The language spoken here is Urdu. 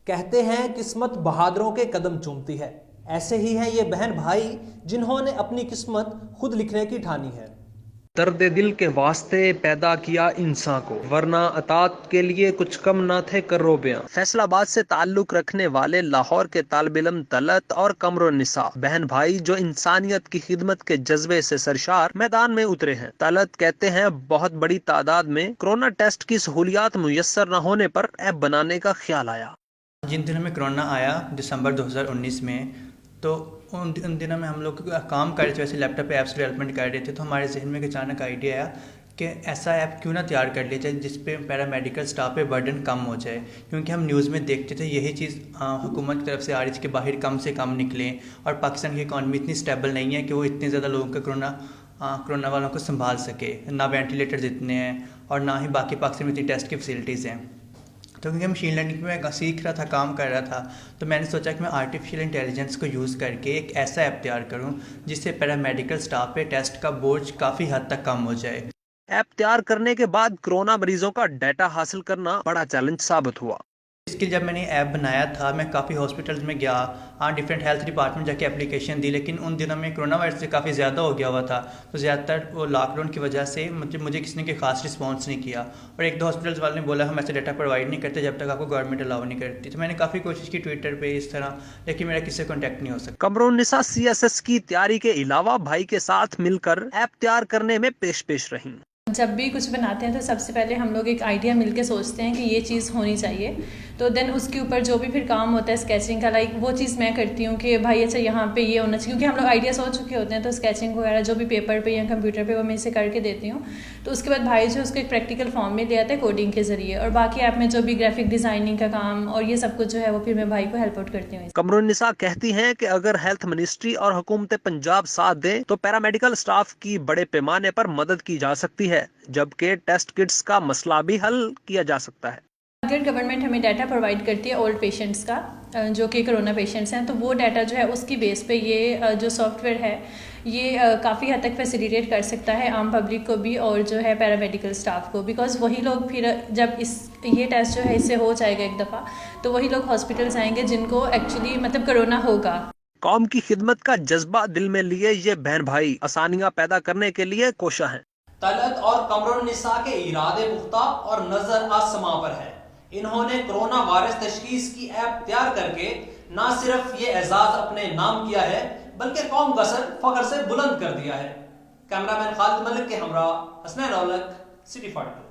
کہتے ہیں قسمت بہادروں کے قدم چومتی ہے، ایسے ہی ہیں یہ بہن بھائی جنہوں نے اپنی قسمت خود لکھنے کی ٹھانی ہے۔ درد دل کے واسطے پیدا کیا انسان کو، ورنہ اطاعت کے لیے کچھ کم نہ تھے کرو بیاں۔ فیصل آباد سے تعلق رکھنے والے لاہور کے طالب علم طلعت اور قمر النساء بہن بھائی جو انسانیت کی خدمت کے جذبے سے سرشار میدان میں اترے ہیں۔ طلعت کہتے ہیں بہت بڑی تعداد میں کرونا ٹیسٹ کی سہولیات میسر نہ ہونے پر ایپ بنانے کا خیال آیا۔ جن دنوں میں کرونا آیا دسمبر 2019 میں، تو ان دنوں میں ہم لوگ کام کر رہے تھے، ویسے لیپ ٹاپ پہ ایپس ڈیولپمنٹ کر رہے تھے، تو ہمارے ذہن میں ایک اچانک آئیڈیا آیا کہ ایسا ایپ کیوں نہ تیار کر لیا جائے جس پہ پیرامیڈیکل سٹاف پہ برڈن کم ہو جائے، کیونکہ ہم نیوز میں دیکھتے تھے یہی چیز حکومت کی طرف سے آ رہی تھی کہ باہر کم سے کم نکلیں، اور پاکستان کی اکانومی اتنی اسٹیبل نہیں ہے کہ وہ اتنے زیادہ لوگوں کا کرونا والوں کو سنبھال سکے، نہ وینٹیلیٹرز اتنے ہیں اور نہ ہی باقی پاکستان میں اتنی ٹیسٹ کی فیسلٹیز ہیں۔ تو کیونکہ مشین لرننگ میں میں سیکھ رہا تھا، کام کر رہا تھا، تو میں نے سوچا کہ میں آرٹیفیشیل انٹیلیجنس کو یوز کر کے ایک ایسا ایپ تیار کروں جس سے پیرامیڈیکل سٹاف پہ ٹیسٹ کا بوجھ کافی حد تک کم ہو جائے۔ ایپ تیار کرنے کے بعد کرونا مریضوں کا ڈیٹا حاصل کرنا بڑا چیلنج ثابت ہوا۔ اس کے جب میں نے ایپ بنایا تھا، میں کافی ہاسپٹلز میں گیا، ڈفرینٹ ہیلتھ ڈپارٹمنٹ جا کے اپلیکیشن دی، لیکن ان دنوں میں کرونا وائرس سے کافی زیادہ ہو گیا ہوا تھا، تو زیادہ تر وہ لاک ڈاؤن کی وجہ سے مجھے کسی نے کوئی خاص رسپانس نہیں کیا، اور ایک دو ہاسپٹلز والے نے بولا ہم ایسے ڈیٹا پرووائڈ نہیں کرتے جب تک آپ کو گورنمنٹ الاؤ نہیں کرتی، تو میں نے کافی کوشش کی ٹویٹر پہ اس طرح، لیکن میرا کسی سے کانٹیکٹ نہیں ہو سکتا۔ قمر النساء CSS کی تیاری کے علاوہ بھائی کے ساتھ مل کر ایپ تیار کرنے میں پیش رہیں۔ جب بھی کچھ بناتے ہیں تو سب سے پہلے ہم لوگ ایک آئیڈیا مل کے سوچتے ہیں کہ یہ چیز ہونی چاہیے، تو دین اس کے اوپر جو بھی پھر کام ہوتا ہے اسکیچنگ کا، لائک وہ چیز میں کرتی ہوں کہ بھائی اچھا یہاں پہ یہ ہونا چاہیے، کیونکہ ہم لوگ آئیڈیا سوچ چکے ہوتے ہیں، تو اسکیچنگ وغیرہ جو بھی پیپر پہ یا کمپیوٹر پہ وہ میں اسے کر کے دیتی ہوں، تو اس کے بعد بھائی جو اس کو ایک پریکٹیکل فارم میں لے آتا ہے کوڈنگ کے ذریعے، اور باقی ایپ میں جو بھی گرافک ڈیزائننگ کا کام اور یہ سب کچھ جو ہے وہ پھر میں بھائی کو ہیلپ آؤٹ کرتی ہوں۔ قمر النساء کہتی ہیں کہ اگر ہیلتھ منسٹری اور حکومت پنجاب ساتھ دیں تو پیرامیڈیکل سٹاف کی بڑے پیمانے پر مدد کی جا سکتی ہے، جبکہ ٹیسٹ کٹس کا مسئلہ بھی حل کیا جا سکتا ہے۔ اگر گورنمنٹ ہمیں ڈیٹا پرووائڈ کرتی ہے اولڈ پیشنٹس کا جو کہ کرونا پیشنٹس ہیں، تو وہ ڈیٹا جو ہے اس کی بیس پہ یہ جو سافٹ ویئر ہے یہ کافی حد تک فیسیلیٹیٹ کر سکتا ہے عام پبلک کو بھی اور جو ہے پیرامیڈیکل سٹاف کو، بیکاز وہی لوگ پھر جب یہ ٹیسٹ جو ہے اس سے ہو جائے گا ایک دفعہ، تو وہی لوگ ہاسپٹلس آئیں گے جن کو ایکچولی کرونا ہوگا۔ قوم کی خدمت کا جذبہ دل میں لیے یہ بہن بھائی آسانیاں پیدا کرنے کے لیے کوشاں ہیں۔ طلعت اور قمر النساء کے ارادے پختہ اور نظر آسماں پر ہے۔ انہوں نے کرونا وائرس تشخیص کی ایپ تیار کر کے نہ صرف یہ اعزاز اپنے نام کیا ہے بلکہ قوم کا سر فخر سے بلند کر دیا ہے۔ کیمرہ مین خالد ملک کے ہمراہ حسنین اولک، City 42۔